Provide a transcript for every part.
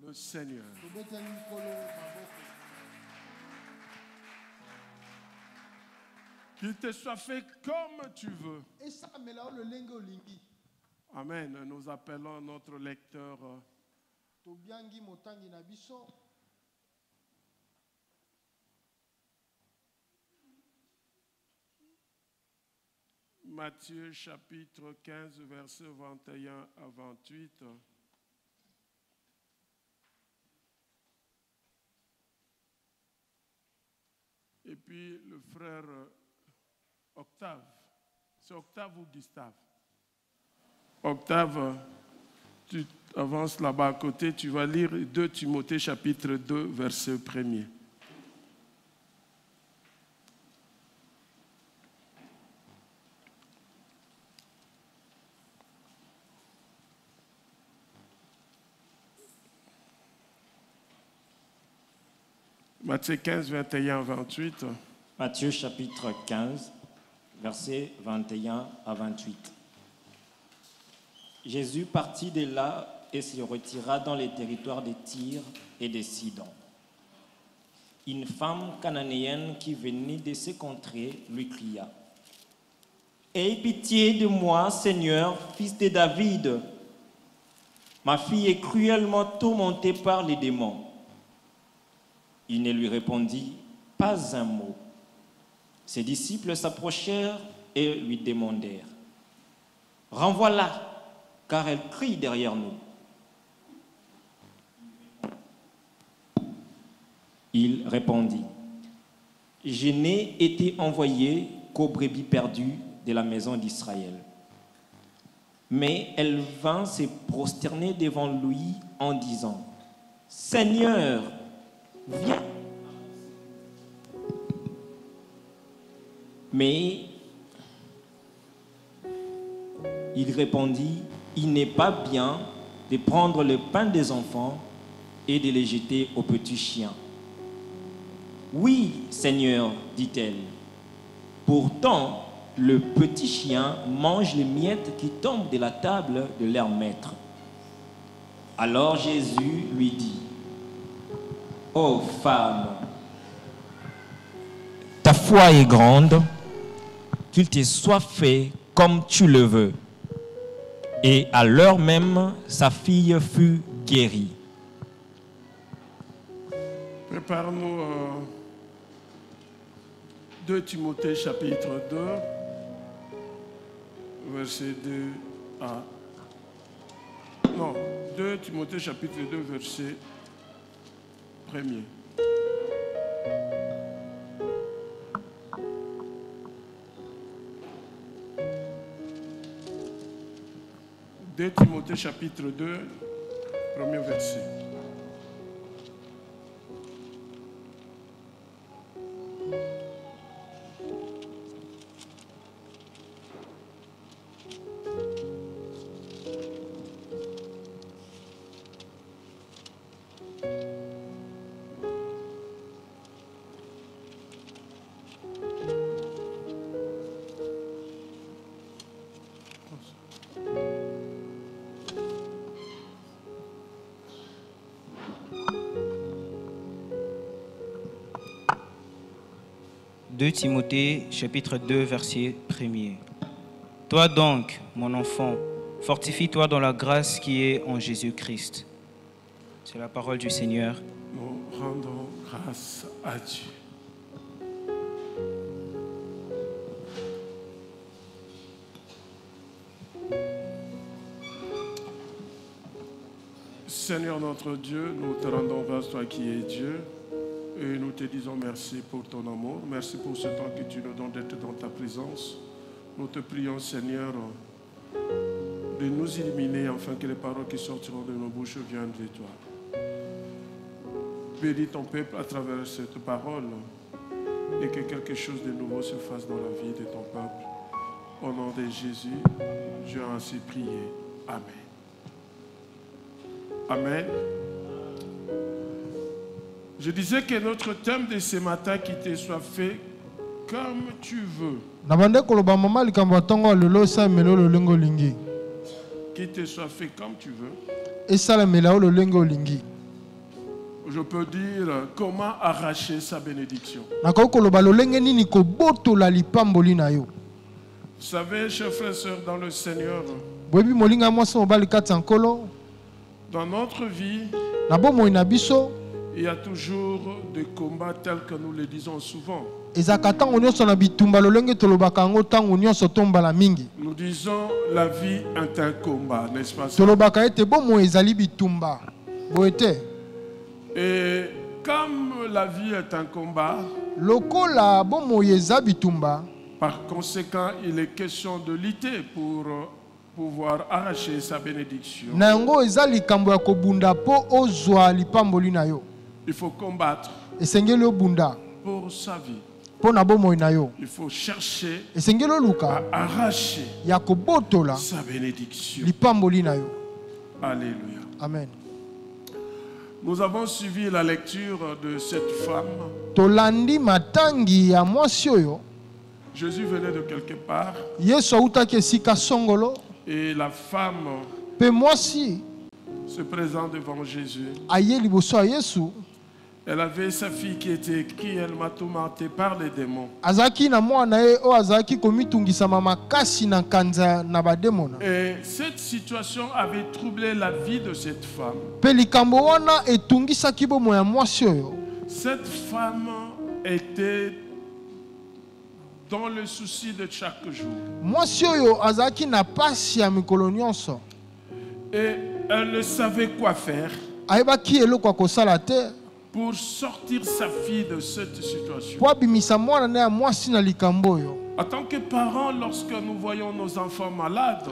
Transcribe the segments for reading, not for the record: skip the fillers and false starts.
le Seigneur. Qu'il te soit fait comme tu veux. Amen. Nous appelons notre lecteur. Matthieu chapitre 15, versets 21 à 28. Et puis le frère Octave. C'est Octave ou Gustave? Octave, tu avances là-bas à côté, tu vas lire 2 Timothée chapitre 2, verset 1er. Matthieu 15, 21 à 28. Matthieu chapitre 15, versets 21 à 28. Jésus partit de là et se retira dans les territoires de Tyr et de Sidon. Une femme cananéenne qui venait de ces contrées lui cria: « Aie pitié de moi, Seigneur, fils de David. Ma fille est cruellement tourmentée par les démons. » Il ne lui répondit pas un mot. Ses disciples s'approchèrent et lui demandèrent: « Renvoie-la, car elle crie derrière nous. » Il répondit: « Je n'ai été envoyé qu'aux brebis perdues de la maison d'Israël. » Mais elle vint se prosterner devant lui en disant: « Seigneur, viens. » Mais il répondit: « Il n'est pas bien de prendre le pain des enfants et de les jeter aux petits chiens. » « Oui, Seigneur, dit-elle. Pourtant, le petit chien mange les miettes qui tombent de la table de leur maître. » Alors Jésus lui dit: « Ô femme, ta foi est grande, qu'il te soit fait comme tu le veux. » Et à l'heure même, sa fille fut guérie. Prépare-nous 2 Timothée chapitre 2, verset 2 à... Non, 2 Timothée chapitre 2, verset 1er. « 2 Timothée chapitre 2, premier verset. » « 2 Timothée, chapitre 2, verset 1er. Toi donc, mon enfant, fortifie-toi dans la grâce qui est en Jésus-Christ. » C'est la parole du Seigneur. Nous rendons grâce à Dieu. Seigneur notre Dieu, nous te rendons grâce, toi qui es Dieu. Et nous te disons merci pour ton amour. Merci pour ce temps que tu nous donnes d'être dans ta présence. Nous te prions, Seigneur, de nous illuminer afin que les paroles qui sortiront de nos bouches viennent de toi. Bénis ton peuple à travers cette parole et que quelque chose de nouveau se fasse dans la vie de ton peuple. Au nom de Jésus, j'ai ainsi prié. Amen. Amen. Je disais que notre thème de ce matin, qui te soit fait comme tu veux. Qui te soit fait comme tu veux. je peux dire comment arracher sa bénédiction. Vous savez, chers frères et sœurs, dans le Seigneur, dans notre vie, il y a toujours des combats tels que nous le disons souvent. Nous disons la vie est un combat, n'est-ce pas ça? Et comme la vie est un combat, par conséquent, il est question de lutter pour pouvoir arracher sa bénédiction. Il faut combattre pour sa vie. Il faut chercher à arracher sa bénédiction. Alléluia. Amen. Nous avons suivi la lecture de cette femme. Jésus venait de quelque part. Et la femme se présente devant Jésus. Elle avait sa fille qui était cruellement tourmentée par les démons. Et cette situation avait troublé la vie de cette femme. Cette femme était dans le souci de chaque jour. Et elle ne savait quoi faire pour sortir sa fille de cette situation. En tant que parents, lorsque nous voyons nos enfants malades,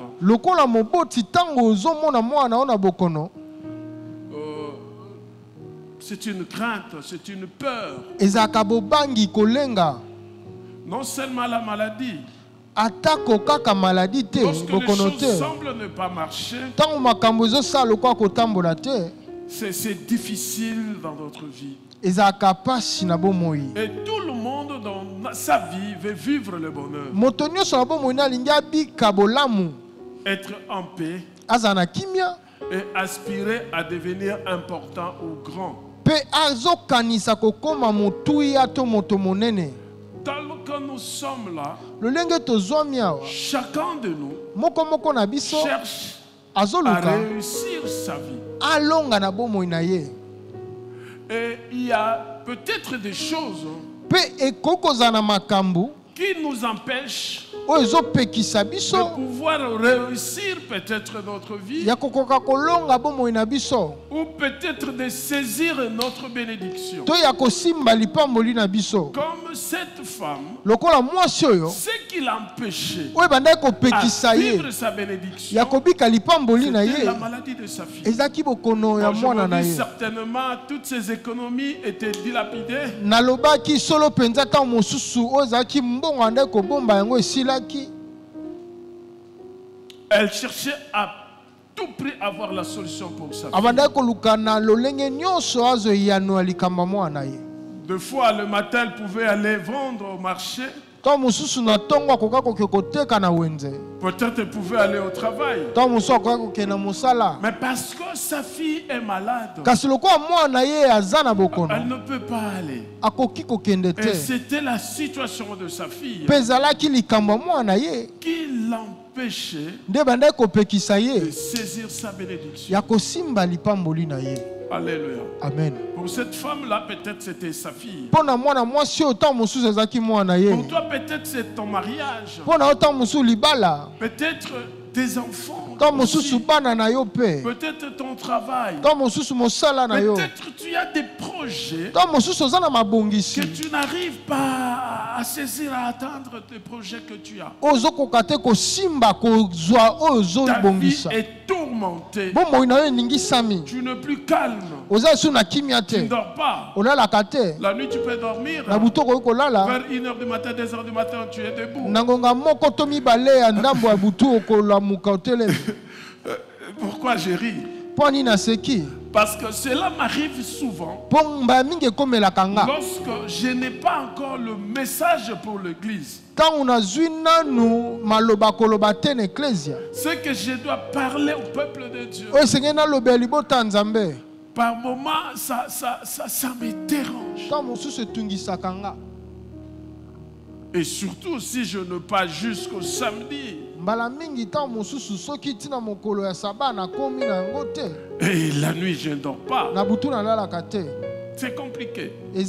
c'est une crainte, c'est une peur. Non seulement la maladie, lorsque les choses semblent ne pas marcher, c'est difficile dans notre vie. Et tout le monde dans sa vie veut vivre le bonheur. Être en paix et aspirer à devenir important ou grand. Tant que nous sommes là, chacun de nous cherche à réussir sa vie. Et il y a peut-être des choses qui nous empêchent de pouvoir réussir peut-être notre vie, ou peut-être de saisir notre bénédiction. Comme cette femme, ce qui l'empêchait à vivre sa bénédiction, c'était la maladie de sa fille. Aujourd'hui, certainement, toutes ses économies étaient dilapidées. Elle cherchait à tout prix avoir la solution pour sa fille. Deux fois le matin, elle pouvait aller vendre au marché. Peut-être elle pouvait aller au travail. Mais parce que sa fille est malade, elle ne peut pas aller. Et c'était la situation de sa fille qui l'empêchait de saisir sa bénédiction. Alléluia. Amen. Pour cette femme-là, peut-être c'était sa fille. Pour toi, peut-être c'est ton mariage. Peut-être tes enfants. Peut-être ton travail. Peut-être tu as des projets que tu n'arrives pas à saisir, à atteindre tes projets que tu as. Ta vie est tourmentée. Tu n'es plus calme. Tu ne dors pas. La nuit tu peux dormir. Vers 1h du matin, 2h du matin, tu es debout. Pourquoi je ris? Parce que cela m'arrive souvent lorsque je n'ai pas encore le message pour l'église. Ce que je dois parler au peuple de Dieu. Par moments, ça me dérange. Et surtout si je ne pars jusqu'au samedi. Et la nuit, je ne dors pas. C'est compliqué. Et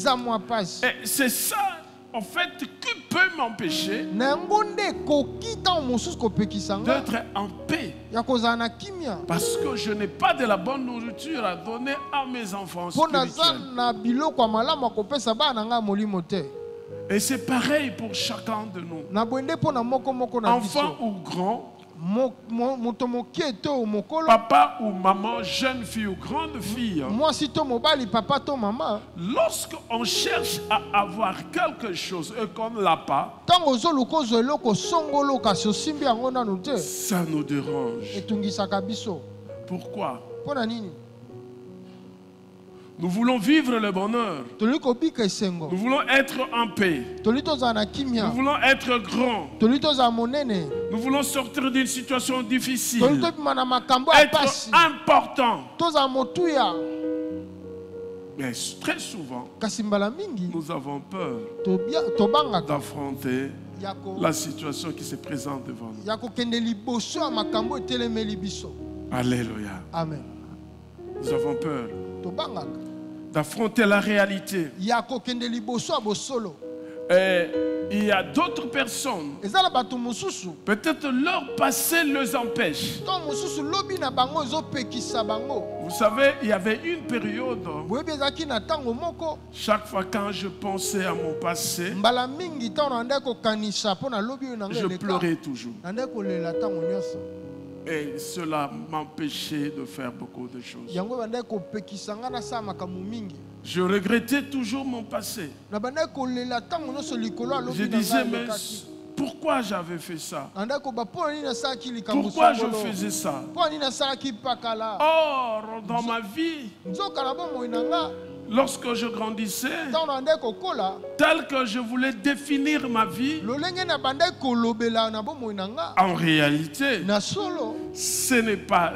c'est ça, en fait, qui peut m'empêcher d'être en paix. Parce que je n'ai pas de la bonne nourriture à donner à mes enfants spirituels. Et c'est pareil pour chacun de nous. Enfant ou grand, papa ou maman, jeune fille ou grande fille, lorsqu'on cherche à avoir quelque chose et qu'on ne l'a pas, ça nous dérange. Pourquoi? Nous voulons vivre le bonheur. Nous voulons être en paix. Nous voulons être grands. Nous voulons sortir d'une situation difficile. Être important. Mais très souvent, nous avons peur d'affronter la situation qui se présente devant nous. Alléluia. Amen. Nous avons peur d'affronter la réalité. Et il y a d'autres personnes, peut-être leur passé les empêche. Vous savez, il y avait une période, chaque fois quand je pensais à mon passé, je pleurais toujours. Et cela m'empêchait de faire beaucoup de choses. Je regrettais toujours mon passé. Je disais, mais pourquoi j'avais fait ça? Pourquoi je faisais ça? Or, dans ma vie, lorsque je grandissais, tel que je voulais définir ma vie, en réalité, ce n'est pas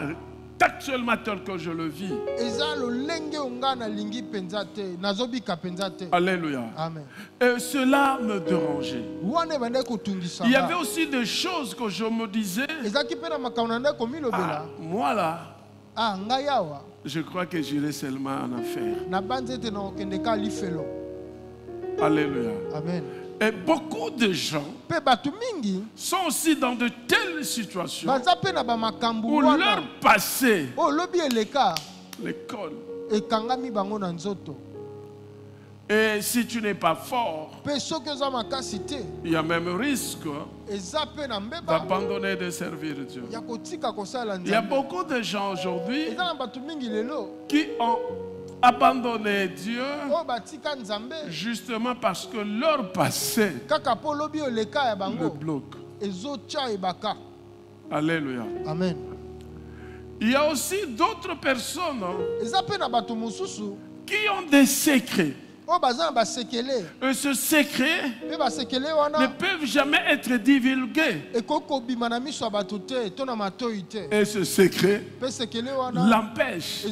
actuellement tel que je le vis. Alléluia. Amen. Et cela me dérangeait. Il y avait aussi des choses que je me disais, moi là, je crois que j'irai seulement en affaires. Alléluia. Amen. Et beaucoup de gens sont aussi dans de telles situations où leur passé, l'école, et si tu n'es pas fort, il y a même risque d'abandonner de servir Dieu. Il y a beaucoup de gens aujourd'hui qui ont abandonné Dieu justement parce que leur passé le bloque. Alléluia. Amen. Il y a aussi d'autres personnes qui ont des secrets. Et ce secret ne peuvent jamais être divulgués. Et ce secret l'empêche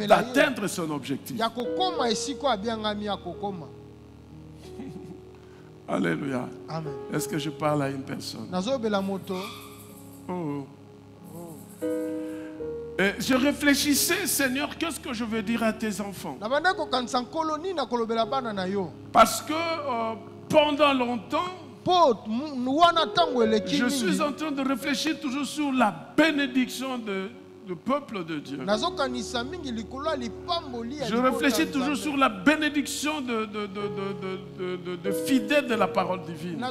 d'atteindre son objectif. Alléluia. Amen. Est-ce que je parle à une personne? Oh. Et je réfléchissais, Seigneur, qu'est-ce que je veux dire à tes enfants? Parce que pendant longtemps, je suis en train de réfléchir toujours sur la bénédiction du peuple de Dieu. Je réfléchis toujours sur la bénédiction de fidèles de la parole divine.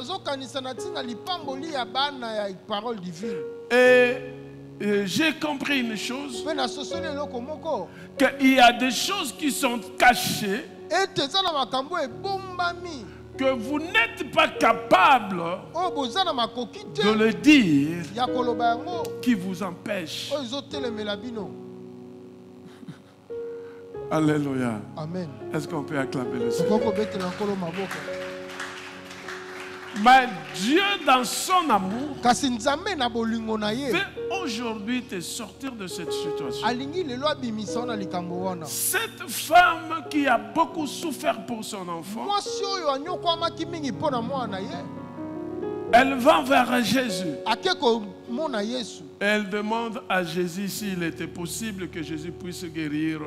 Et j'ai compris une chose, qu'il y a des choses qui sont cachées, que vous n'êtes pas capable de le dire, qui vous empêche. Alléluia. Amen. Est-ce qu'on peut acclamer le Seigneur? Mais Dieu, dans son amour, veut aujourd'hui te sortir de cette situation. alingi lelo abimisa na likambo wana. Cette femme qui a beaucoup souffert pour son enfant, Mwasi oyo anyokwamaki mingi mpo na mwana ye. elle va vers Jésus. Ake komona Yesu. Elle demande à Jésus s'il était possible que Jésus puisse guérir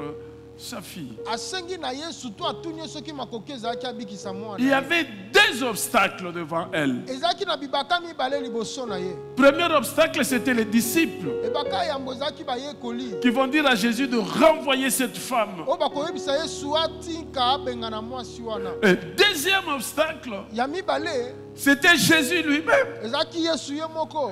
sa fille. Asengi na Yesu to atuni soki makoki ezalaki abikisa mwana. Il y avait deux obstacles devant elle. Ezalaki na bibaka mibale liboso na ye. Premier obstacle, c'était les disciples Ebaka yambo ezalaki bayekoli. qui vont dire à Jésus de renvoyer cette femme. Oyo bakoyebisa Yesu atinka abengana mwasi wana. Et deuxième obstacle, Ya mibale c'était Jésus lui-même. ezalaki Yesu ye moko.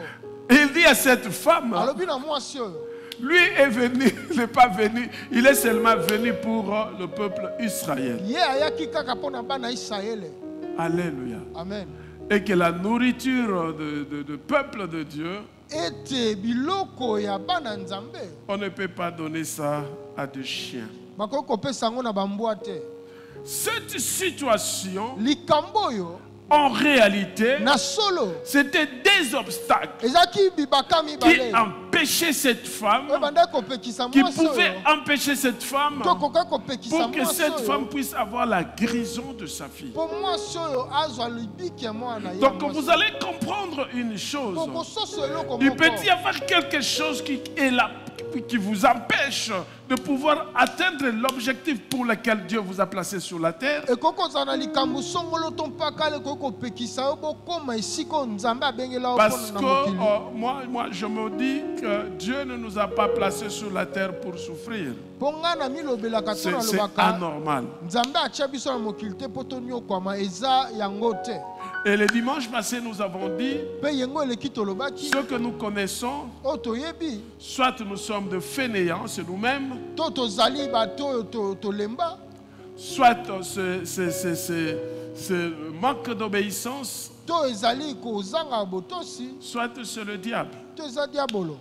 Il dit à cette femme, Alobi na mwasi oyo. lui est venu, il n'est pas venu, il est seulement venu pour le peuple israélien. Ye ayaki kaka mpo na bana Israele. Alléluia. Amen. Et que la nourriture de peuple de Dieu, Ete biloko ya bana Nzambe on ne peut pas donner ça à des chiens. bakoki kopesa yango na bambwa te. Cette situation, Likambo oyo en réalité, na solo c'était des obstacles ezalaki bibaka qui mibale empêchaient cette femme, oyo bandaki kopekisa qui mwasi oyo pouvaient empêcher cette femme to koka kopekisa pour que mwasi cette oyo femme puisse avoir la guérison de sa fille. mpo mwasi oyo azwa libiki ya mwana ye. Donc vous allez comprendre une chose. kokososo eloko Il moko peut y avoir quelque chose qui est là, qui vous empêche de pouvoir atteindre l'objectif pour lequel Dieu vous a placé sur la terre. ekoki kozala na likambo songolo to mpaka ekoki kopekisa yo bokoma esika oyo Nzambe abengela yo Parce mpona que na mokili. moi, je me dis que Dieu ne nous a pas placés sur la terre pour souffrir. mpo ngai na milobelaka to C'est nalobaka anormal. Nzambe atia biso na mokili te mpo toniokwama eza yango te. Et le dimanche passé, nous avons dit mpe yengo eleki tolobaki ce que nous connaissons, oyo toyebi soit nous sommes de fainéants, c'est nous-mêmes, to tozali bato oyo tolemba soit ce manque d'obéissance, to ezali kozanga botosi soit c'est le diable. to eza diabolo.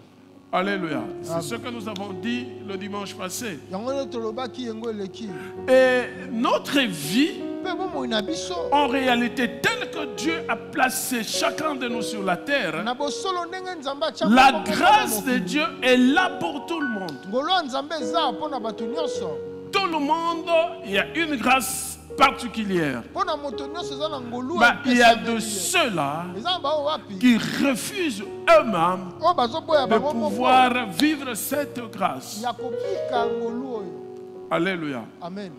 Alléluia. C'est ce que nous avons dit le dimanche passé. yango nde tolobaki yengo eleki Et notre vie, mpe bomoi na biso en réalité, telle que Dieu a placé chacun de nous sur la terre, na bosolo ndenge Nzambe atia la bongo grâce na de mokili. Dieu est là pour tout le monde. ngolo ya Nzambe eza mpo na bato nyonso. Tout le monde, il y a une grâce particulière. mpo na moto nyonso eza na ngolu Bah, il y a de epesameli ye. ceux-là eza na bao wapi qui refusent eux-mêmes oyo bazoboya de bango moko pouvoir vivre cette grâce. ya kobika ngolu oyo. Alléluia. Amen.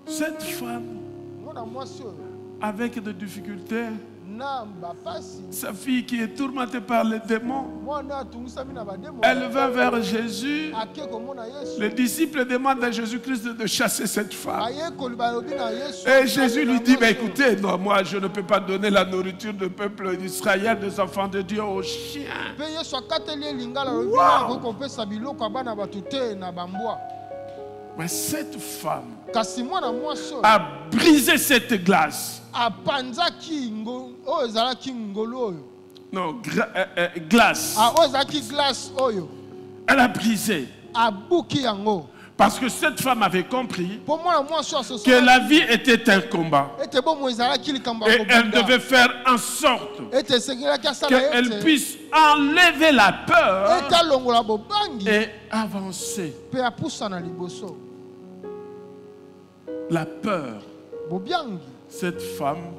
Cette femme, mwana mwasi oyo avec des difficultés, na bapasi sa fille qui est tourmentée par les démons, mwana atungisami na bademo elle va vers Jésus. ake komona Yesu. Les disciples demandent à Jésus-Christ de chasser cette femme. bayekoli balobi na Yesu. Et Jésus lui dit, mais écoutez, non, moi je ne peux pas donner la nourriture du peuple d'Israël, des enfants de Dieu aux chiens. mpe Yesu akateli ye lingala alobi Wow. akoki kopesa biloko ya bana bato te na bambwa. Mais cette femme kasi mwana mwasi oyo a brisé cette glace. apanzaki oyo ezalaki ngolu oyo. Non, glace. oyo ezalaki glace oyo Elle a brisé. abuki yango. Parce que cette femme avait compris mpo mwana mwasi oyo que la vie était un combat. ete bomoi ezalaki likambo ya Et elle kobunda. devait faire en sorte ete esengelaki asala qu'elle ete puisse enlever la peur ete alongola bobangi et avancer. mpe apusa na liboso. La peur, bobangi cette femme,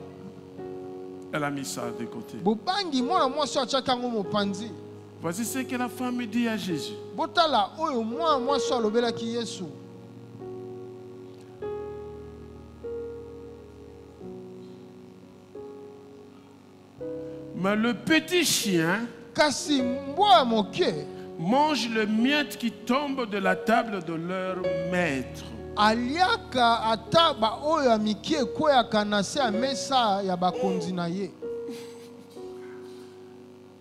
elle a mis ça de côté. bobangi mwana mwasi oyo atiaki yango mopanzi. Voici ce que la femme dit à Jésus. botala oyo mwana mwasi oyo alobelaki Yesu. Mais le petit chien kasi mbwa ya moke mange le miettes qui tombent de la table de leur maître. aliaka ata baoyo ya mike ekweyaka na se ya mesa ya bakonzi na ye.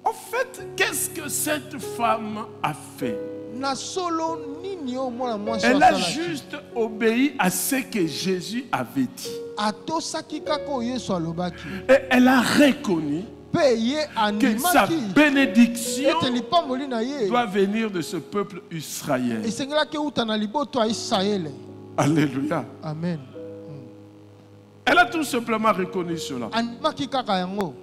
En fait, qu'est-ce que cette femme a fait? na solo nini oyo mwana mwasi oyo Elle a asalaki? juste obéi à ce que Jésus avait dit. atosaki kaka oyo Yesu alobaki. Et elle a reconnu mpe ye que sa andimaki bénédiction ete lipamboli na ye doit venir de ce peuple israélien. esengelaki euta na liboto ya Israele. Alléluia. Amen. Elle a tout simplement reconnu cela. andimaki kaka yango.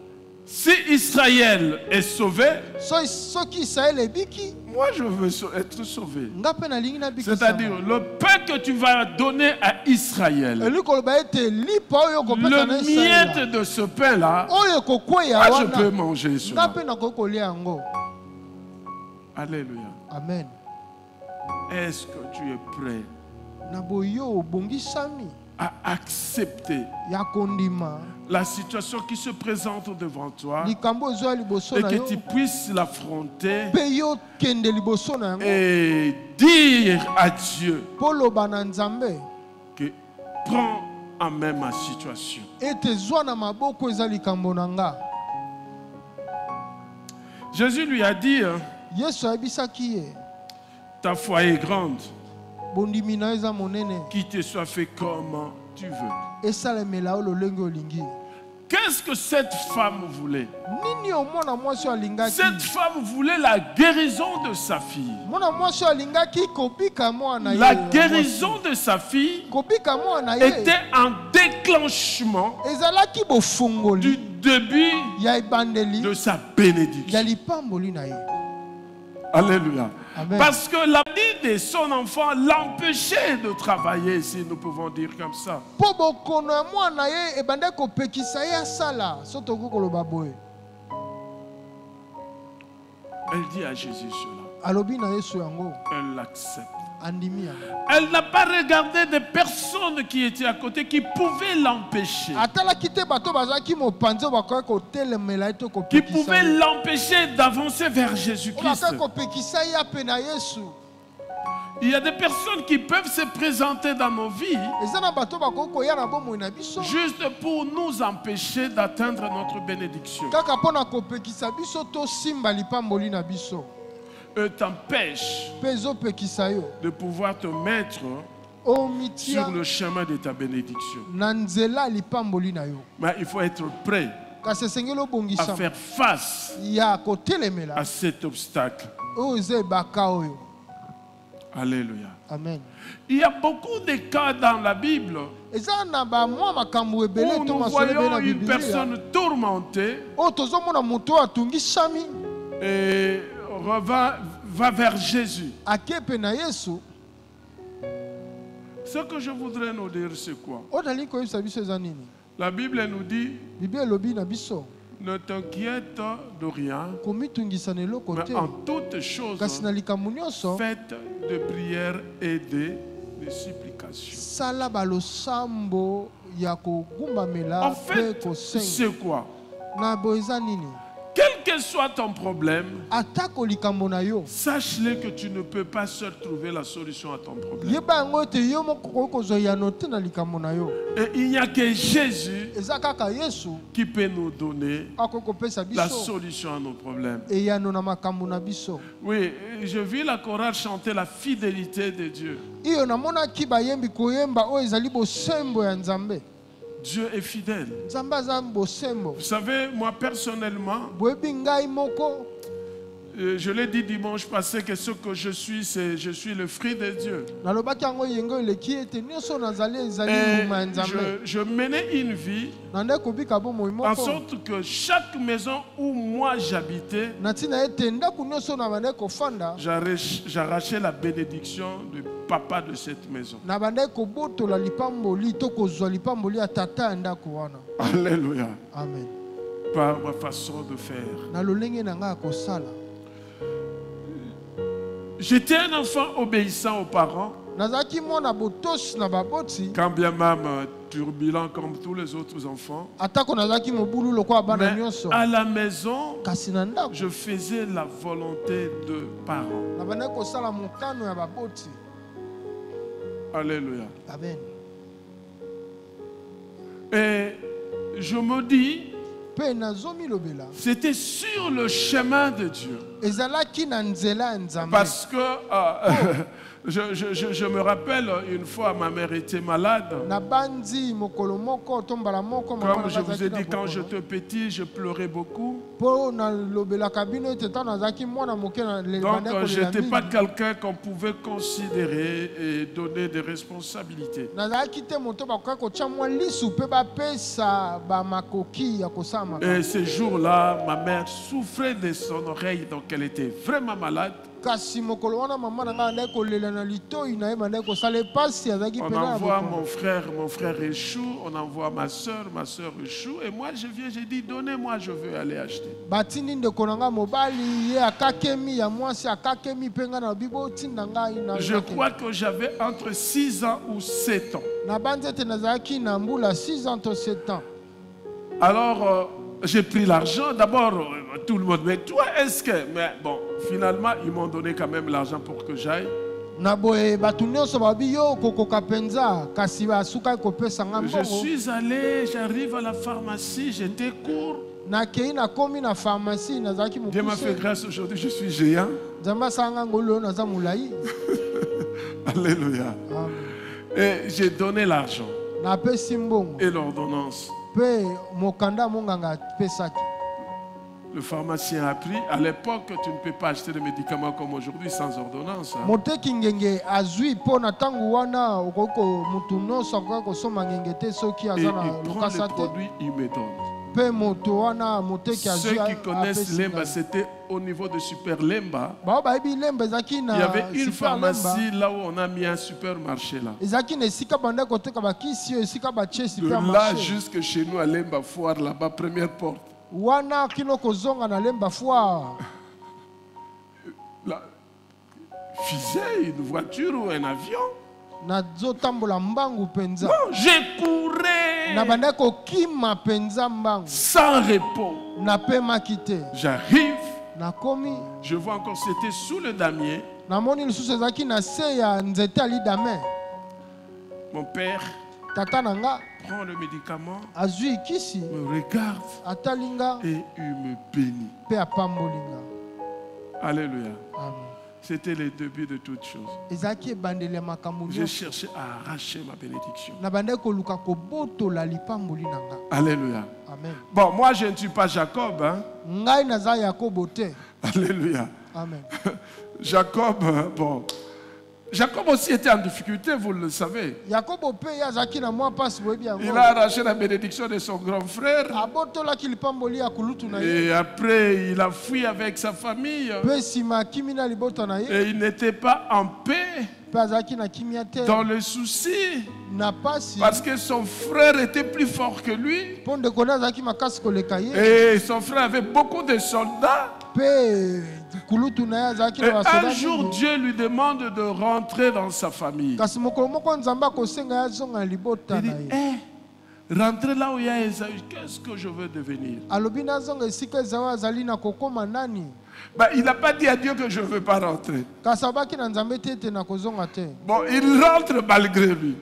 Si Israël est sauvé, soki Israël ebiki moi je veux être sauvé. nga pe nalingi nabikisa. C'est-à-dire, le pain que tu vas donner à Israël, Eli koloba ete lipa oyo kopesa na le Israël miette de ce pain-là, oyo kokweya moi je wana peux manger nga cela. pe nakoki kolia yango. Alléluia. Amen. Est-ce que tu es prêt Na boyo obongisami à accepter ya kondima la situation qui se présente devant toi likambo ezoya liboso et na que yo tu puisses l'affronter mpe yo kende liboso na yango et dire à Dieu mpo loba na Nzambe que prends en main ma situation. ete zwa na maboko eza likambo na nga. Jésus lui a dit, Yesu ayebisaki ye ta foi est grande, bondimi na yo eza monene qu'il te soit fait comme tu veux. esalemela yo lolenge olingi. Qu'est-ce que cette femme voulait? Nini omwana mwasi oyo alingaki? Cette femme voulait la guérison de sa fille. Mwana mwasi oyo alingaki kobika mwana ye. La guérison de sa fille Kobika mwana ye était un déclenchement ezalaki du bofungoli début ya ebandeli de sa ya bénédiction. lipamboli na ye. Alléluia. Amen. Parce que la vie de son enfant l'empêchait de travailler, si nous pouvons dire comme ça. Po bokono ya mwana ye ebandaki kopekisa ye asala so tokoki koloba boye. Elle dit à Jésus cela. Alobi na Yesu yango Elle l'accepte. andimi yango. Elle n'a pas regardé des personnes qui étaient à côté qui pouvaient l'empêcher. Atalaki te bato bazalaki mopanzi oyo bakoki kotelemela ye to Qui kopekisa pouvaient ye. l'empêcher d'avancer vers Oyo Jésus-Christ. bakoki kopekisa ye ape na Yesu. Il y a des personnes qui peuvent se présenter dans nos vies Eza na bato bakoki koya na bomoi na biso juste pour nous empêcher d'atteindre notre bénédiction. kaka mpo na kopekisa biso tosimba lipamboli na biso Eux t'empêchent mpe ezopekisa yo de pouvoir te mettre omitia sur le chemin de ta bénédiction. na nzela lipamboli na yo. Mais il faut être prêt Kasi esengeli à obongisama faire face ya kotelemela à cet obstacle. oyo eza ebaka oyo. Alléluia. Amen. Il y a beaucoup de cas dans la Bible Eza na bamwa makambo ebele où to nous masolo ebele voyons na une Biblia personne tourmentée oyo tozomona moto oyo atungishami et va vers Jésus. akepe na Yesu. Ce que je voudrais nous dire, c'est quoi? Oyo nalingi koyebisa biso eza nini? La Bible nous dit, Biblia elobi na biso ne t'inquiète de rien, komitungisa na eloko mais te en toutes choses, kasi na likambo nyonso faites de prières et de supplications. sala balosambo ya kogumbamela En mpe fait, kosenga. c'est quoi? Na bo eza nini? Quel que soit ton problème, atako likambo na yo sache-le que tu ne peux pas seul trouver la solution à ton problème. yeba yango ete yo moko koki kozwa yano te na likambo na yo. Et il n'y a que Jésus Eza kaka Yesu qui peut nous donner akoki kopesa la biso solution à nos problèmes. eyano na makambo na biso. Oui, je vis la chorale chanter la fidélité de Dieu. Iyo namonaki bayembi koyemba oyo ezali bosembo ya Nzambe. Dieu est fidèle. Nzambe aza bosembo. Vous savez, moi personnellement, Boyebi ngai moko je l'ai dit dimanche passé que ce que je suis, c'est je suis le fruit de Dieu. nalobaki yango yengo eleki ete nyonso nazali ezali Et mbuma ya Nzambe. je menais une vie Na nde kobika bomoi en moko sorte que chaque maison où moi j'habitais, na ntina ete ndako nyonso na bande kofanda j'arrachais la bénédiction du papa de cette maison. na bande kobotola lipamboli to kozwa lipamboli ya tata ya ndako wana. Alléluia. Amen. Par ma façon de faire. Na lolenge na ngai akosala. J'étais un enfant obéissant aux parents, Nazaki mwana botosi na baboti quand bien même turbulent comme tous les autres enfants. atako nazaki mobulu lokola bana Mais nyonso. à la maison, Kasi na ndako je faisais la volonté de parents. na bande kosala mokano ya baboti. Alléluia. Amen. Et je me dis, Pe nazomi lobela c'était sur le chemin de Dieu. ezalaki na nzela ya Nzambe. Parce que je me rappelle une fois, ma mère était malade. Na bandi mokolo moko to mbala moko Comme je vous ai dit, quand j'étais petit, je pleurais beaucoup. po na lobela kabino ete ta nazaki mwana moke na le Donc, bande je ko n'étais pas quelqu'un qu'on pouvait considérer et donner des responsabilités. nazalaki te moto bakoki kotia mwa lisu mpe bapesa bamakoki ya kosala Et ce jour-là, ma mère souffrait de son oreille, donc elle était vraiment malade. On envoie mon frère échoue, on envoie ma soeur échoue, et moi je viens, j'ai dit donnez-moi, je veux aller acheter. Je crois que j'avais entre 6 ans ou 7 ans. Alors j'ai pris l'argent, d'abord tout le monde, mais toi est-ce que... Mais bon, finalement ils m'ont donné quand même l'argent pour que j'aille. Je suis allé, j'arrive à la pharmacie, j'étais court. Dieu m'a fait grâce aujourd'hui, je suis géant. Alléluia. Et j'ai donné l'argent et l'ordonnance. Le pharmacien a pris. À l'époque, tu ne peux pas acheter des médicaments comme aujourd'hui sans ordonnance. Hein. Et il prend le produit, il me donne. Ceux qui connaissent Lemba, c'était au niveau de Super Lemba. Il y avait une pharmacie là où on a mis un supermarché là. De là jusque chez nous à Lemba Foire, là-bas, première porte. Fusée, une voiture ou un avion. Non, j'ai couru sans repos. J'arrive, je vois encore, c'était sous le damier. Mon père prend le médicament, me regarde et il me bénit. Alléluia. C'était le début de toutes choses. J'ai cherché à arracher ma bénédiction. Alléluia. Amen. Bon, moi je ne suis pas Jacob. Hein? Alléluia. Amen. Jacob, bon. Jacob aussi était en difficulté, vous le savez. Il a arraché la bénédiction de son grand frère. Et après, il a fui avec sa famille. Et il n'était pas en paix. Dans le souci. Parce que son frère était plus fort que lui. Et son frère avait beaucoup de soldats. Et un jour, Dieu lui demande de rentrer dans sa famille. Il dit, rentrer là où il y a Esaü, qu'est-ce que je veux devenir? Il n'a pas dit à Dieu que je ne veux pas rentrer. Bon, il rentre malgré lui.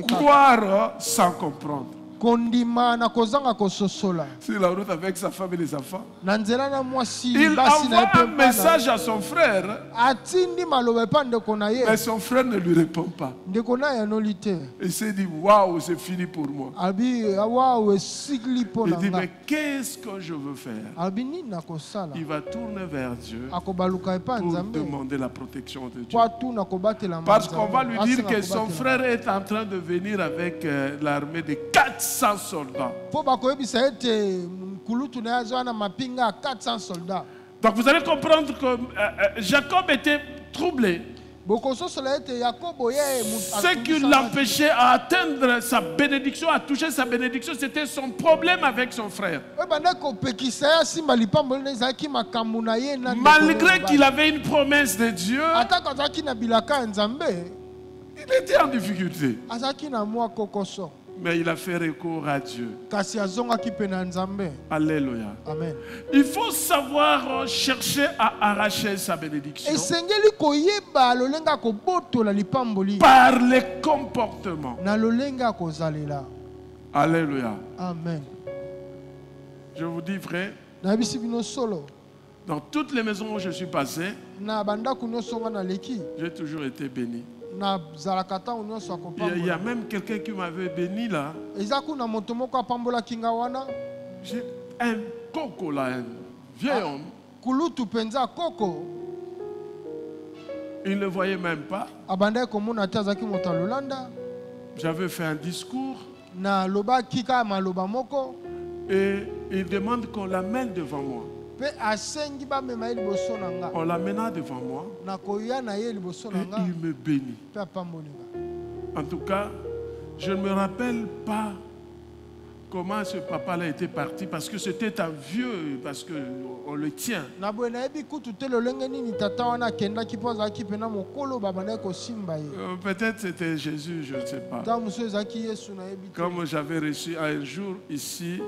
Croire sans comprendre. Sur la route avec sa femme et les enfants, il envoie un message à son frère, mais son frère ne lui répond pas. Il s'est dit, waouh, c'est fini pour moi. Il dit, mais qu'est-ce que je veux faire? Il va tourner vers Dieu pour demander la protection de Dieu. Parce qu'on va lui dire que son frère est en train de venir avec l'armée de 400 soldats. Donc vous allez comprendre que Jacob était troublé. Ce qui l'empêchait à atteindre sa bénédiction, à toucher sa bénédiction, c'était son problème avec son frère. Malgré qu'il avait une promesse de Dieu, il était en difficulté. Mais il a fait recours à Dieu. Alléluia. Amen. Il faut savoir chercher à arracher sa bénédiction par les comportements. Alléluia. Amen. Je vous dis vrai, dans toutes les maisons où je suis passé, j'ai toujours été béni. Il y a même quelqu'un qui m'avait béni là. J'ai un coco là, un vieil homme. Il ne le voyait même pas. J'avais fait un discours. Et il demande qu'on l'amène devant moi. On l'amena devant moi. Et il me bénit. En tout cas, je ne me rappelle pas comment ce papa-là était parti, parce que c'était un vieux, parce qu'on le tient. Peut-être c'était Jésus, je ne sais pas. Comme j'avais reçu un jour ici,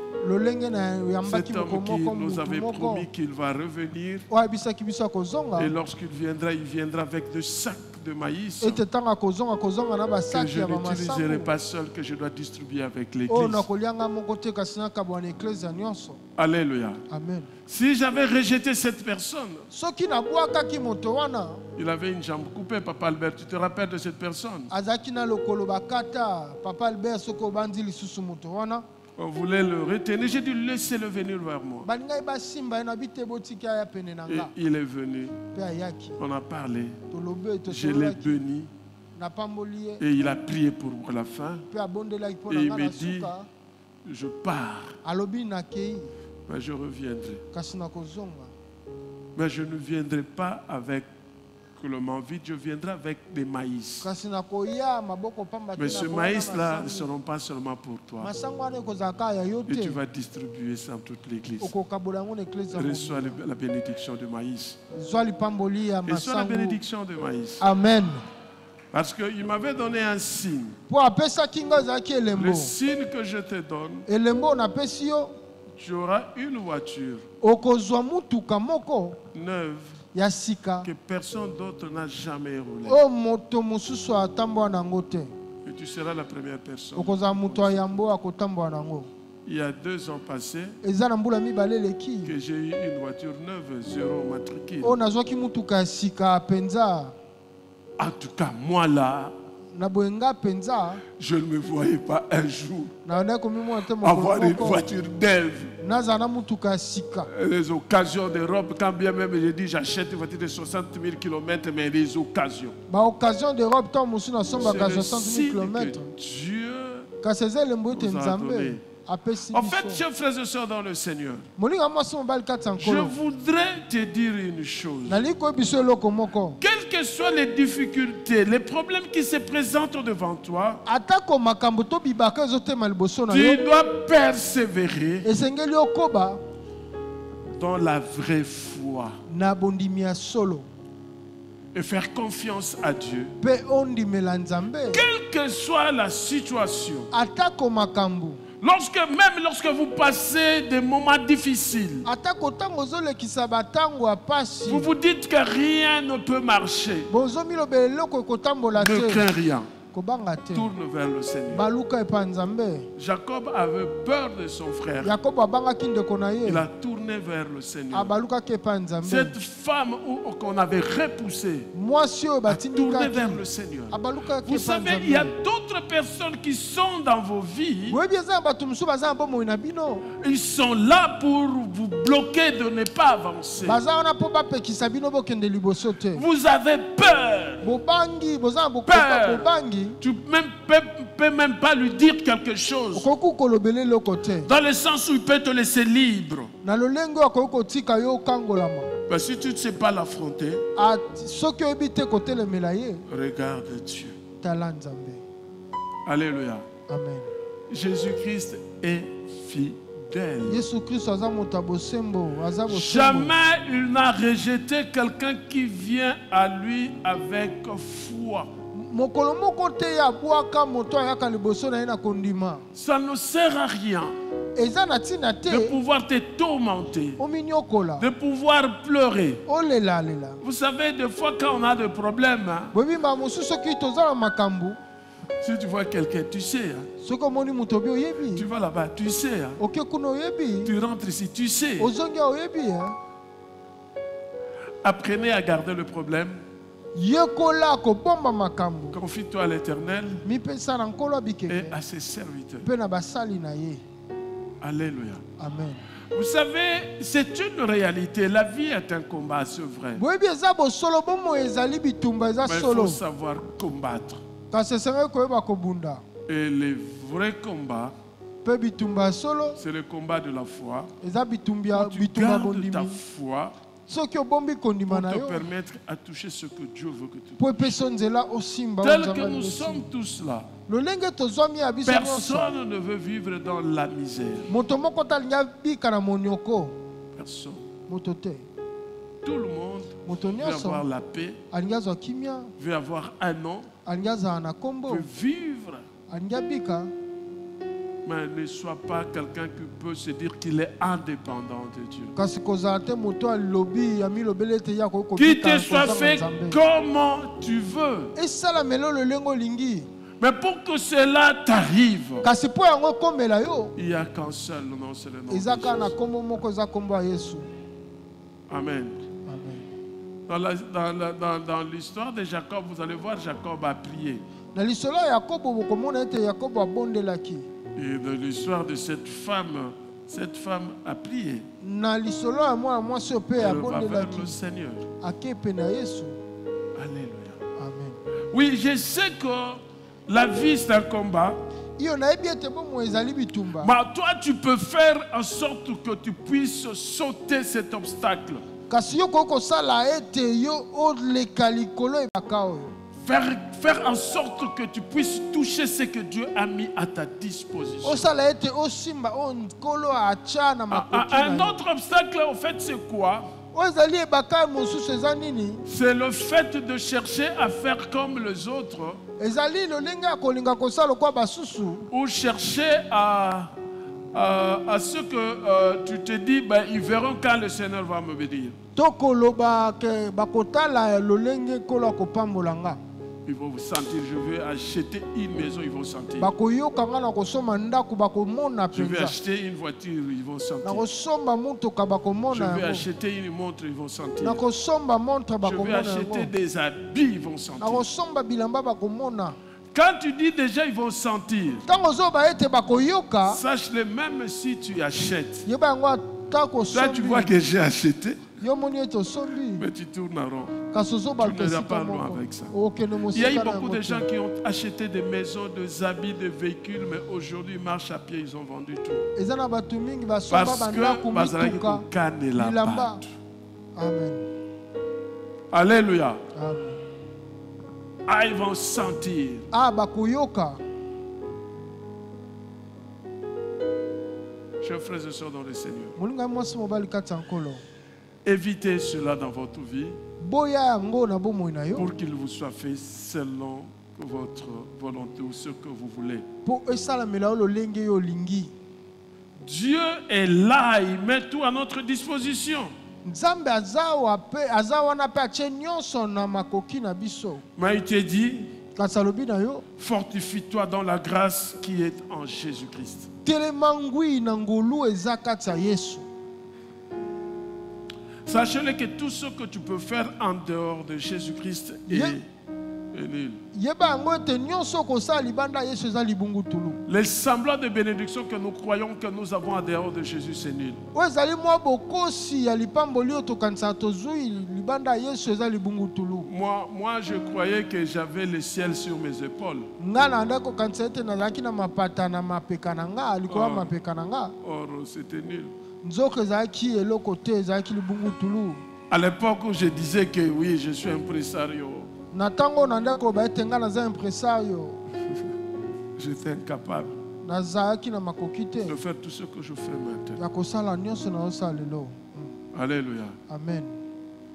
cet homme qui nous avait promis qu'il va revenir. Et lorsqu'il viendra, il viendra avec des sacs de maïs que je n'utiliserai pas seul, que je dois distribuer avec l'église. Alléluia. Amen. Si j'avais rejeté cette personne, il avait une jambe coupée, Papa Albert. Tu te rappelles de cette personne? On voulait le retenir. J'ai dû laisser-le venir vers moi. Et il est venu. On a parlé. Je l'ai béni. Et il a prié pour la fin. Et il me dit, je pars. Mais je reviendrai. Mais je ne viendrai pas avec le main vide, je viendrai avec des maïs. Mais ce maïs-là ne sera pas seulement pour toi. Et tu vas distribuer ça dans toute l'église. Reçois la bénédiction de maïs. Reçois la bénédiction de maïs. Amen. Parce qu'il m'avait donné un signe. Le signe que je te donne, tu auras une voiture neuve que personne d'autre n'a jamais roulé. Et tu seras la première personne. Il y a 2 ans passés que j'ai eu une voiture neuve, 0 matricule. En tout cas, moi là, je ne me voyais pas un jour avoir une voiture neuve. Les occasions d'Europe, quand bien même je dis j'achète une voiture de 60 000 km, mais les occasions. C'est le signe que Dieu nous a donné. En fait, chers frères et sœurs dans le Seigneur, je voudrais te dire une chose. Quelles que soient les difficultés, les problèmes qui se présentent devant toi, tu dois persévérer dans la vraie foi et faire confiance à Dieu. Quelle que soit la situation, même lorsque vous passez des moments difficiles, vous vous dites que rien ne peut marcher. Ne crains rien. Tourne vers le Seigneur. Jacob avait peur de son frère. Il a tourné vers le Seigneur. Cette femme qu'on avait repoussée a tourné vers le Seigneur. Vous savez, il y a d'autres personnes qui sont dans vos vies. Ils sont là pour vous bloquer de ne pas avancer. Vous avez peur. Tu peux même pas lui dire quelque chose. Dans le sens où il peut te laisser libre. Mais si tu ne sais pas l'affronter, regarde Dieu. Alléluia. Amen. Jésus-Christ est fidèle. Jamais il n'a rejeté quelqu'un qui vient à lui avec foi. Ça ne sert à rien de pouvoir te tourmenter, de pouvoir pleurer. Vous savez, des fois quand on a des problèmes, si tu vois quelqu'un, tu sais. Tu vas là-bas, tu sais. Tu rentres ici, tu sais. Apprenez à garder le problème. Confie-toi à l'Éternel et à ses serviteurs. Alléluia. Amen. Vous savez, c'est une réalité. La vie est un combat, c'est vrai. Mais il faut savoir combattre. Et les vrais combats Pe bitumba solo. C'est le combat de la foi. Eza bitumba Tu bitumba gardes bondimi. ta foi Soki obombi kondima pour na te yo. permettre à toucher ce que Dieu veut que tu Po touches. epeso nzela osimba Tel onzamba que nous liboso. sommes tous là, Lolenge tozwami ya biso nyonso. personne ne veut vivre dans la misère. Moto moko talinga bika na monioko. Personne. Moto te. Tout le monde Moto veut nyonso avoir la paix, alingi azwa kimia, veut avoir un nom, alingi azala na kombo, veut vivre. alingi abika. Mais ne sois pas quelqu'un qui peut se dire qu'il est indépendant de Dieu. Kasi kozala te moto alobi ya milobele te ya koyoko Qu'il bika te soit kozanga fait Nzambe. comment tu veux. Esalamela lolenge olingi. Mais pour que cela t'arrive, Kasi po yango ekomela yo. il n'y a qu'un seul nom, c'est le nom Eza de kaka na Jésus. kombo moko eza kombo ya Yesu. Amen. Amen. Dans l'histoire de Jacob, vous allez voir, Jacob a prié. Na lisolo ya Yakobo bokomona ete Yakobo abondelaki. Et dans l'histoire de cette femme a prié. Na lisolo ya mwana mwasi oyo mpe Elle va vers abondelaki. le Seigneur. Ake pe na Yesu. Alléluia. Amen. Oui, je sais que la vie c'est un combat. Iyo nayebi ete bomo ezali bitumba. Mais toi, tu peux faire en sorte que tu puisses sauter cet obstacle. Kasi yo kokosala ete yo oleka likolo ebaka oyo. Faire en sorte que tu puisses toucher ce que Dieu a mis à ta disposition. Osala ete osimba o nkolo acha na makoki Un na yo. autre obstacle, en fait, c'est quoi? Oyo ezali ebaka mosusu eza nini? C'est le fait de chercher à faire comme les autres Ezali lolenge ya kolinga kosala lokwa basusu. ou chercher à ce que tu te dis, ben, ils verront quand le Seigneur va me bénir. To koloba ke bakotala lolenge nkolo akopambola nga. Ils vont vous sentir, je vais acheter une maison, ils vont sentir. Bakoyoka nga na kosomba ndako bakomona Je vais penza. acheter une voiture, ils vont Na sentir. kosomba motoka Je bakomona vais yango. acheter une montre, ils vont sentir. Na kosomba montre Je vais bakomona acheter yango. des habits, ils vont Na sentir. kosomba bilamba bakomona. Quand tu dis déjà, ils vont sentir. Ntango ozoba ete bakoyoka, Sache-le, même si tu achètes. yeba yango ata Là, tu vois kosombi. que j'ai acheté, Yo moni ete osombi. mais tu tournes en rond. Kasi ozoba Tu n'es pas esika loin moko. avec ça. Okende Il y a eu mosika na beaucoup de yango gens te. qui ont acheté des maisons, des habits, des véhicules, mais aujourd'hui, ils marchent à pied, ils ont vendu tout. Eza na bato mingi basomba Parce bandako que bazalaki mituka. kokanela Bilamba. bato. Amen. Alléluia. Amen. Ah, ils vont sentir. Ah bakoyoka. Chers frères et sœurs dans le Seigneur, Molinga mwasi mobali kati ya nkolo. évitez cela dans votre vie Boya yango na bomoi na yo. pour qu'il vous soit fait selon votre volonté ou ce que vous voulez. Po esalamela yo lolenge yo olingi. Dieu est là, il met tout à notre disposition. Nzambe aza wana pe atie nyonso na makoki na biso. Mais il te dit, Kasi alobi na yo, fortifie-toi dans la grâce qui est en Jésus-Christ. telema ngwi na ngolu eza kati ya Yesu. Sachez-le que tout ce que tu peux faire en dehors de Jésus-Christ est nul. Yeba yango ete nyonso okosala libanda ya Yesu eza libungutulu. Les semblants de bénédiction que nous croyons que nous avons en dehors de Jésus, c'est nul. Oyo ezali mwa bokosi ya lipamboli oyo tokanisaka tozwi libanda ya Yesu eza libungutulu. Moi, je croyais que j'avais le ciel sur mes épaules. Nga na nda kokanisa ete nazalaki na mapata na mapeka na nga likolo ya mapeka na nga. Or, c'était nul. Nzoko ezalaki eloko te ezalaki libungutulu. À l'époque où je disais que oui, je suis impresario, Na ntango na nda koloba ete nga naza impresario. j'étais incapable Nazalaki na makoki te de faire tout ce que je fais maintenant. ya kosala nyonso nazosala lelo. Alléluia. Amen.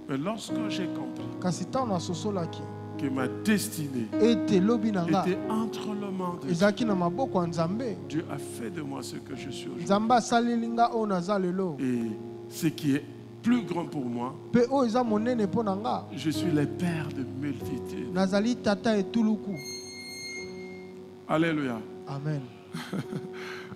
Mais lorsque j'ai compris Kasi ntango nasosolaki que ma destinée ete lobi na nga était entre les mains de Dieu, ezalaki na maboko ya Nzambe. Dieu a fait de moi ce que je suis aujourd'hui. Nzambe asaleli nga oyo naza lelo. Et ce qui est plus grand pour moi, Mpe oyo eza monene mpo na nga, je suis le père de multitudes. nazali tata etuluku. Alléluia. Amen.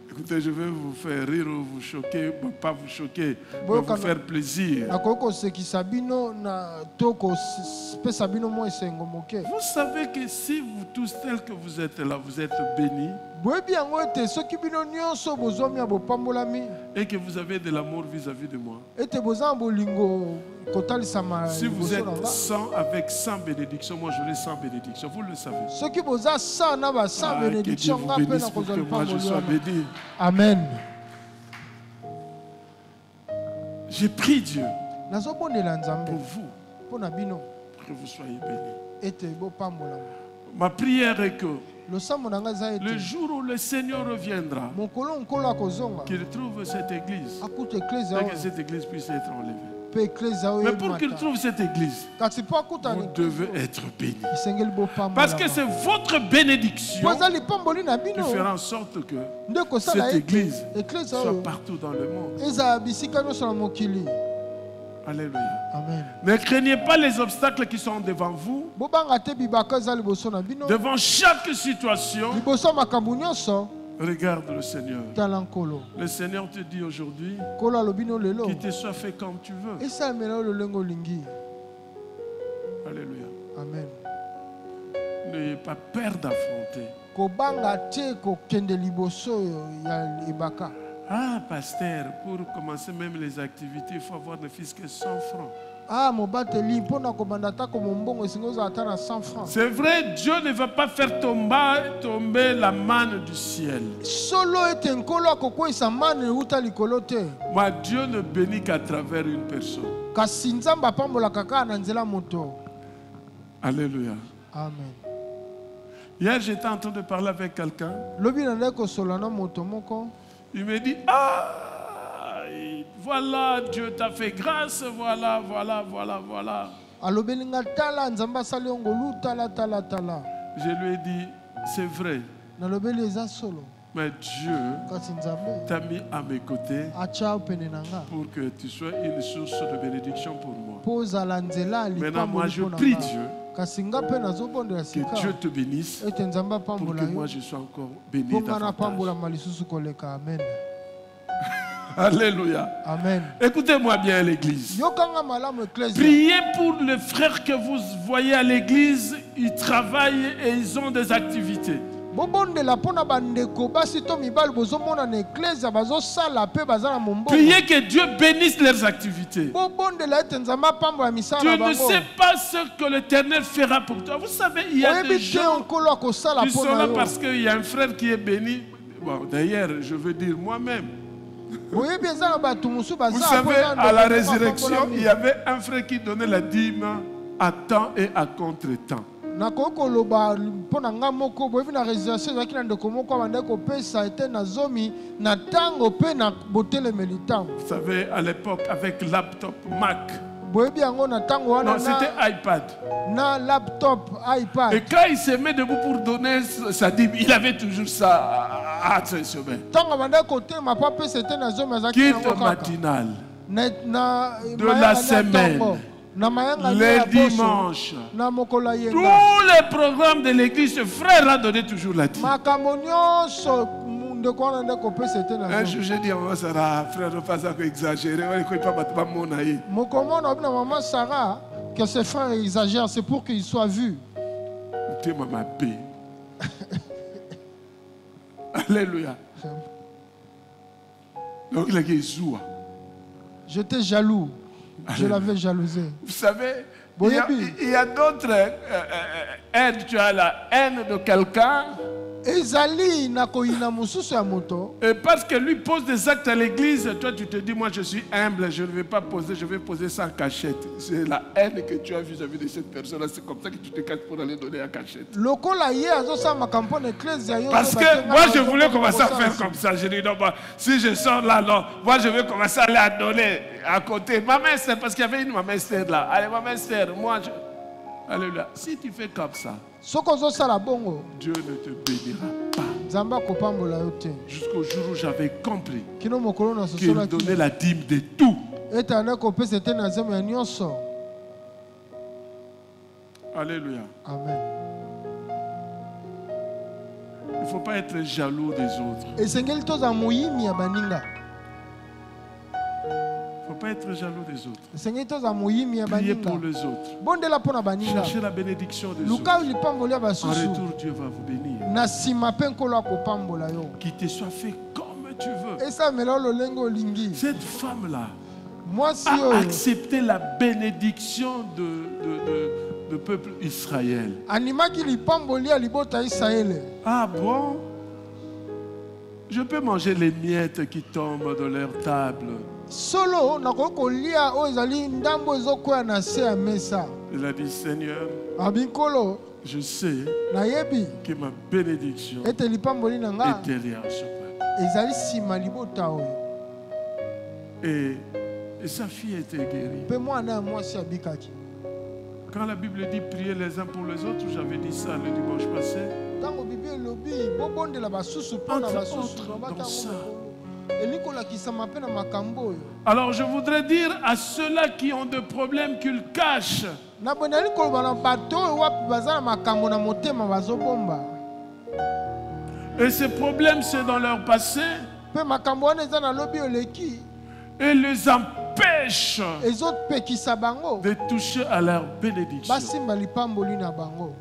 Écoutez, je vais vous faire rire ou vous choquer, pas vous choquer, mais Bon, vous quand- faire plaisir. Nakoki kosekisa bino na to kopesa bino mwa esengo moke. Vous savez que si vous tous tels que vous êtes là, vous êtes bénis Boyebi yango ete soki bino nyonso bozwami ya bopambolami et que vous avez de l'amour vis-à-vis de moi, ete boza na bolingo Si vous êtes 100 avec 100 bénédictions, moi j'aurai 100 bénédictions. Vous le savez. Que Dieu vous bénisse pour que moi je sois béni. Amen. J'ai prié Dieu pour vous, pour que vous soyez bénis. Ma prière est que le jour où le Seigneur reviendra, qu'il trouve cette église et que cette église puisse être enlevée. Mais pour qu'il trouve cette église, vous devez être bénis. Parce que c'est votre bénédiction qui fera en sorte que cette église soit partout dans le monde. Alléluia. Amen. Ne craignez pas les obstacles qui sont devant vous. Devant chaque situation, regarde le Seigneur. Le Seigneur te dit aujourd'hui qu'il te soit fait comme tu veux. Alléluia. Amen. N'ayez pas peur d'affronter. Ah, pasteur, pour commencer même les activités, il faut avoir ne fût-ce que 100 francs. C'est vrai, Dieu ne va pas faire tomber la manne du ciel. Moi, Dieu ne bénit qu'à travers une personne. Alléluia. Amen. Hier, j'étais en train de parler avec quelqu'un. Il me dit, ah, voilà, Dieu t'a fait grâce, voilà. Je lui ai dit, c'est vrai. Mais Dieu t'a mis à mes côtés pour que tu sois une source de bénédiction pour moi. Maintenant, moi, je prie Dieu que Dieu te bénisse pour que moi, je sois encore béni davantage. Alléluia. Amen. Écoutez-moi bien, l'église. Priez pour les frères que vous voyez à l'église. Ils travaillent et ils ont des activités. Priez que Dieu bénisse leurs activités. Tu ne sais pas ce que l'Éternel fera pour toi. Vous savez, il y a des gens qui sont là parce qu'il y a un frère qui est béni. Bon, d'ailleurs, je veux dire moi-même. Vous savez, à la résurrection, il y avait un frère qui donnait la dîme à temps et à contre-temps. Vous savez, à l'époque, avec laptop Mac. Non, c'était iPad. Et quand il se met debout pour donner sa dîme, il avait toujours ça à ses chemins. Quitte matinale de la semaine, les dimanches, tous les programmes de l'église, ce frère a donné toujours la dîme. Un jour, j'ai dit à maman Sarah, frère, ne pas exagérer. Que ces frères exagèrent, c'est pour qu'ils soient vus. Alléluia. Donc il a dit j'étais jaloux. Je l'avais jalousé. Vous savez, il y a d'autres haines. Tu as la haine de quelqu'un. Et parce que lui pose des actes à l'église, toi tu te dis, moi je suis humble, je ne vais pas poser, je vais poser sans cachette. C'est la haine que tu as vis-à-vis de cette personne-là, c'est comme ça que tu te caches pour aller donner la cachette. Parce que moi je voulais commencer à faire comme ça. Je dis non, bah, si je sors là, non, moi je vais commencer à aller à donner à côté. Maman Esther, parce qu'il y avait une maman Esther là. Allez, maman Esther, moi je... Alléluia. Si tu fais comme ça, Dieu ne te bénira pas. Jusqu'au jour où j'avais compris qu'il donnait la dîme de tout. Alléluia. Amen. Il ne faut pas être jaloux des autres. Il ne faut pas être jaloux des autres. Priez pour les autres. Cherchez la bénédiction des autres. En retour, Dieu va vous bénir. Qu'il te soit fait comme tu veux. Cette femme-là, a accepté la bénédiction de peuple Israël. Ah bon? Je peux manger les miettes qui tombent de leur table. Il a dit, Seigneur, je sais que ma bénédiction est derrière ce peuple. Et sa fille était guérie. Quand la Bible dit prier les uns pour les autres, j'avais dit ça le dimanche passé. Alors je voudrais dire à ceux-là qui ont des problèmes qu'ils cachent. Et ces problèmes, c'est dans leur passé. Et les empêche de toucher à leur bénédiction.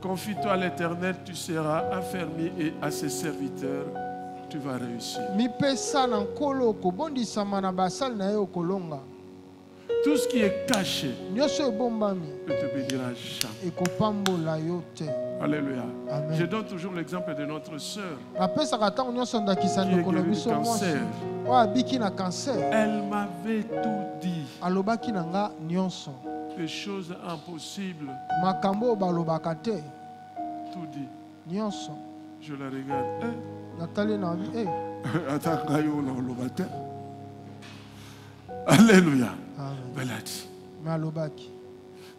Confie-toi à l'Éternel, tu seras affermi et à ses serviteurs, tu vas réussir. Tout ce qui est caché ne te bénira jamais. Alléluia. Amen. Je donne toujours l'exemple de notre sœur qui est guérie du cancer. Elle m'avait tout dit. Des choses impossibles. Tout dit. Je la regarde. Alléluia. Elle a dit.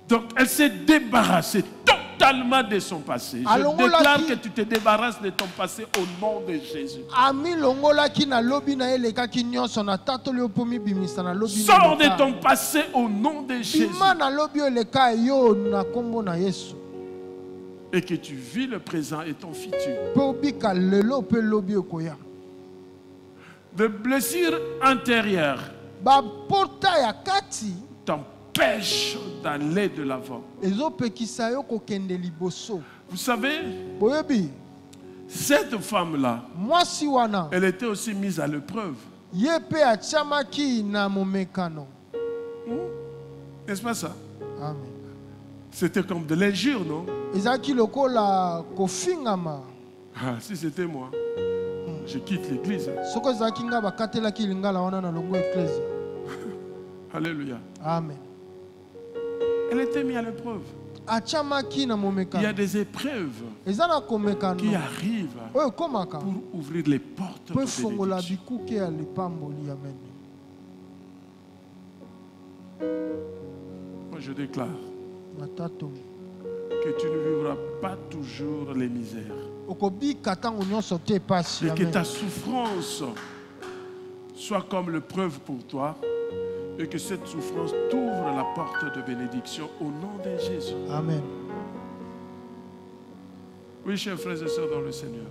Donc elle s'est débarrassée totalement de son passé. Je déclare que tu te débarrasses de ton passé au nom de Jésus. Sors de ton passé au nom de Jésus. Et que tu vis le présent et ton futur. De blessures intérieures t'empêche d'aller de l'avant. Vous savez, cette femme-là, elle était aussi mise à l'épreuve. N'est-ce pas ça? C'était comme de l'injure, non? Ah, si c'était moi, je quitte l'église. Alléluia. Amen. Elle était mise à l'épreuve. Il y a des épreuves qui arrivent pour ouvrir les portes de bénédiction. Moi je déclare que tu ne vivras pas toujours les misères. Et que ta souffrance soit comme l'épreuve pour toi. Et que cette souffrance t'ouvre la porte de bénédiction au nom de Jésus. Amen. Oui, chers frères et sœurs dans le Seigneur.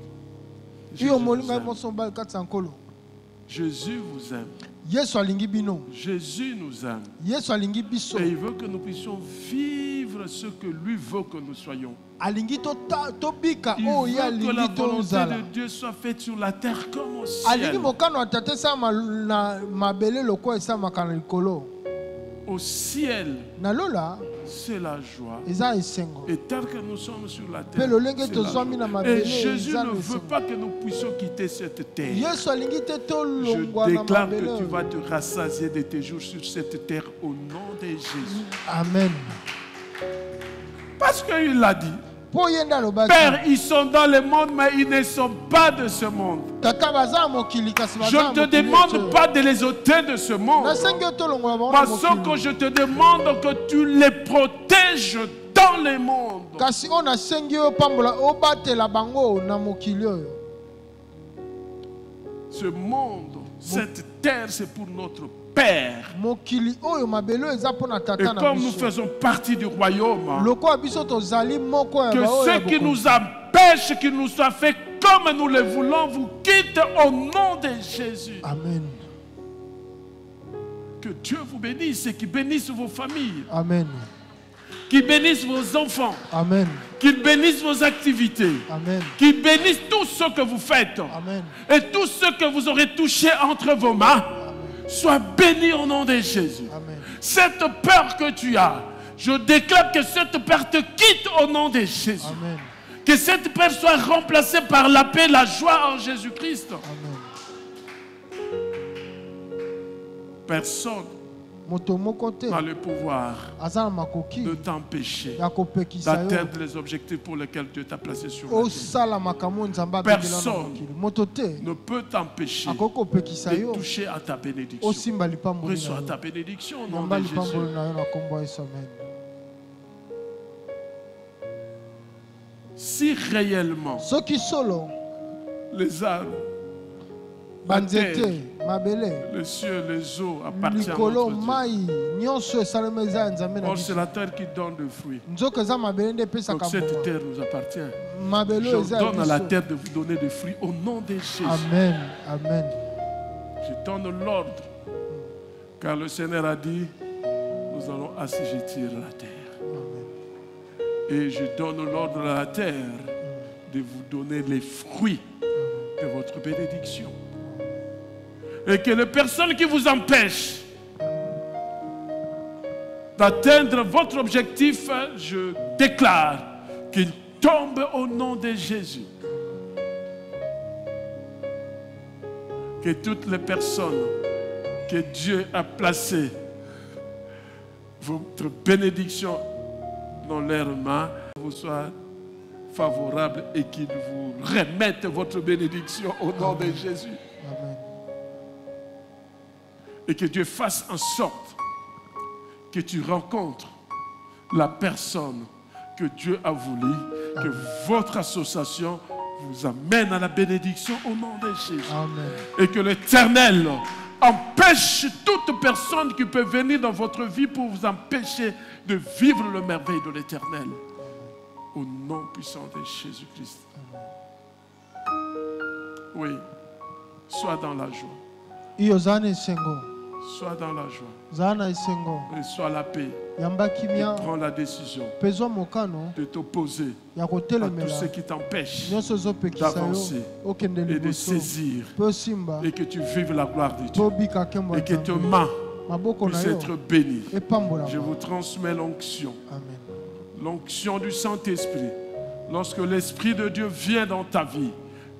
Jésus vous aime. Jésus nous aime. Et il veut que nous puissions vivre ce que lui veut que nous soyons. Il veut que la volonté de Dieu soit faite sur la terre comme au ciel. Au ciel, c'est la joie. Et tel que nous sommes sur la terre, c'est la joie. Et Jésus ne veut pas que nous puissions quitter cette terre. Je déclare que tu vas te rassasier de tes jours sur cette terre au nom de Jésus. Amen. Parce qu'il l'a dit. Père, ils sont dans le monde, mais ils ne sont pas de ce monde. Je ne te demande pas de les ôter de ce monde. Parce que je te demande que tu les protèges dans le monde. Ce monde, cette terre, c'est pour notre Père. Et comme nous faisons partie du royaume, que ceux qui nous empêchent qu'il nous soit fait comme nous le voulons vous quittent au nom de Jésus. Amen. Que Dieu vous bénisse et qu'il bénisse vos familles. Amen. Qu'il bénisse vos enfants. Amen. Qu'il bénisse vos activités. Amen. Qu'il bénisse tout ce que vous faites. Amen. Et tout ce que vous aurez touché entre vos mains. Sois béni au nom de Jésus. Amen. Cette peur que tu as, je déclare que cette peur te quitte au nom de Jésus. Amen. Que cette peur soit remplacée par la paix, la joie en Jésus-Christ. Amen. Personne Moto moko te n'a le pouvoir aza na makoki de t'empêcher ya kopekisa yo d'atteindre les objectifs pour lesquels Dieu t'a placé sur la terre. osala makambo nzambe abengela na Personne mokili. Moto te ne peut t'empêcher akoki kopekisa de yo toucher à ta bénédiction. osimba lipamboli na Reçois ta yo. bénédiction au nom Yamba de Jésus. lipamboli na yo na kombo ya Yesu. Amen. Si réellement soki solo les arbres, la banzete terre, mabele les cieux, les eaux appartiennent à likolo notre Dieu. mai nyonso esalema eza ya nzambe na Or, c'est biso la terre qui donne le fruit. nzoka eza mabele nde Donc epesaka cette mbuma terre nous appartient. mabele oyo Je eza ya donne à la biso. terre de vous donner des fruits au nom de Jésus. Amen. Amen. Je donne l'ordre. Car le Seigneur a dit, nous allons assujettir la terre. Amen. Et je donne l'ordre à la terre de vous donner les fruits de votre bénédiction. Et que les personnes qui vous empêchent d'atteindre votre objectif, je déclare qu'ils tombent au nom de Jésus. Que toutes les personnes que Dieu a placées, votre bénédiction dans leurs mains, vous soit favorable et qu'ils vous remettent votre bénédiction au nom de Jésus. Amen. Et que Dieu fasse en sorte que tu rencontres la personne que Dieu a voulu, que votre association vous amène à la bénédiction au nom de Jésus. Amen. Et que l'Éternel empêche toute personne qui peut venir dans votre vie pour vous empêcher de vivre le merveille de l'Éternel. Au nom puissant de Jésus-Christ. Oui, sois dans la joie. Iyo zana esengo. Sois dans la joie. Zana esengo. Et sois la paix. Yamba Et kimia. prends la décision Pezwa mokano de t'opposer ya à tout kotelemela. ce qui t'empêche Nyonso ezopekisa d'avancer yo okende et de liboso. saisir Pe osimba. et que tu vives la gloire de Dieu. Po obika nkembo ya Et que tes Nzambe. mains Maboko na puissent yo être bénies. epambola. Je vous transmets l'onction. Amen. L'onction du Saint-Esprit. Lorsque l'Esprit de Dieu vient dans ta vie,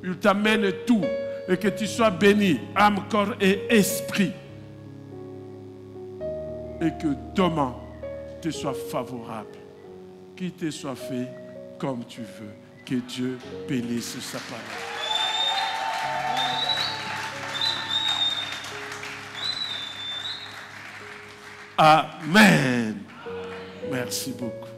il t'amène tout et que tu sois béni, âme, corps et esprit. Et que demain te soit favorable. Qu'il te soit fait comme tu veux. Que Dieu bénisse sa parole. Amen. Merci beaucoup.